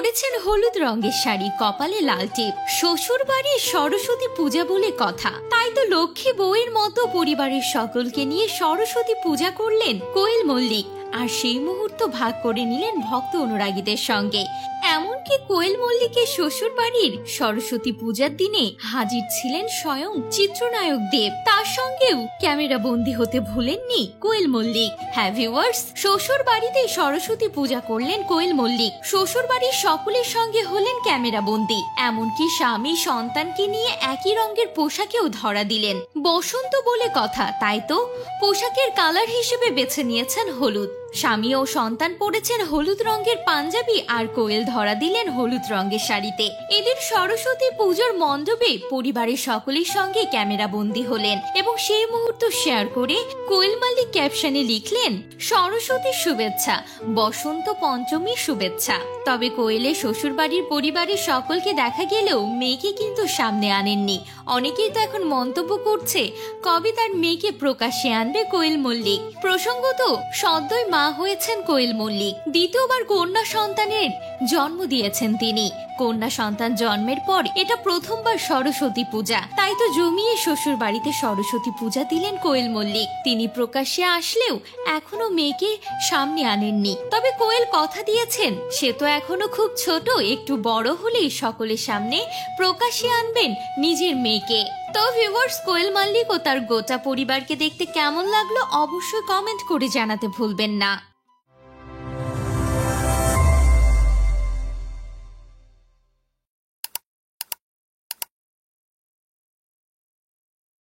পরেছেন হলুদ রঙের শাড়ি, কপালে লাল টিপ। শ্বশুর বাড়ির সরস্বতী পূজা বলে কথা, তাই তো লক্ষ্মী বউয়ের মতো পরিবারের সকলকে নিয়ে সরস্বতী পূজা করলেন কোয়েল মল্লিক। আর সেই মুহূর্ত ভাগ করে নিলেন ভক্ত অনুরাগীদের সঙ্গে। এমনকি কোয়েল মল্লিকের শ্বশুর বাড়ির সরস্বতী পূজার দিনে হাজির ছিলেন স্বয়ং চিত্রনায়ক দেব। তার সঙ্গেও ক্যামেরা বন্দী হতে ভুলেননি কোয়েল মল্লিক। হ্যাঁ ভিউয়ার্স, শ্বশুর বাড়িতে সরস্বতী পূজা করলেন কোয়েল মল্লিক। শ্বশুর বাড়ির সকলের সঙ্গে হলেন ক্যামেরা বন্দী। এমনকি স্বামী সন্তানকে নিয়ে একই রঙের পোশাকেও ধরা দিলেন। বসন্ত বলে কথা, তাই তো পোশাকের কালার হিসেবে বেছে নিয়েছেন হলুদ। স্বামী ও সন্তান পরেছেন হলুদ রঙের পাঞ্জাবি, আর কোয়েল ধরা দিলেন হলুদ রঙের শাড়িতে। এদিন সরস্বতী পুজোর মণ্ডপে পরিবারের সকলের সঙ্গে ক্যামেরা বন্দী হলেন এবং সেই মুহূর্ত শেয়ার করে কোয়েল মল্লিক ক্যাপশনে লিখলেন, সরস্বতীর শুভেচ্ছা, বসন্ত পঞ্চমীর শুভেচ্ছা। তবে কোয়েলের শ্বশুর বাড়ির পরিবারের সকলকে দেখা গেলেও মেয়েকে কিন্তু সামনে আনেননি। অনেকেই তো এখন মন্তব্য করছে কবে তার মেয়েকে প্রকাশ্যে আনবে কোয়েল মল্লিক। প্রসঙ্গত, সদ্যই মা হয়েছেন কোয়েল মল্লিক। দ্বিতীয়বার কন্যা সন্তানের জন্ম দিয়েছেন তিনি। কন্যা সন্তান জন্মের পর এটা প্রথমবার সরস্বতী পূজা, তাই তো জমিয়ে শ্বশুর বাড়িতে সরস্বতী পূজা দিলেন কোয়েল মল্লিক। তিনি প্রকাশ্যে আসলেও এখনো মেয়েকে সামনে আনেননি। তবে কোয়েল কথা দিয়েছেন সে তো এখনো খুব ছোট, একটু বড় হলেই সকলের সামনে প্রকাশ্যে আনবেন নিজের মেয়েকে। তো ভিউয়ার্স, কোয়েল মল্লিক ও তার গোটা পরিবারকে দেখতে কেমন লাগলো অবশ্যই কমেন্ট করে জানাতে ভুলবেন না।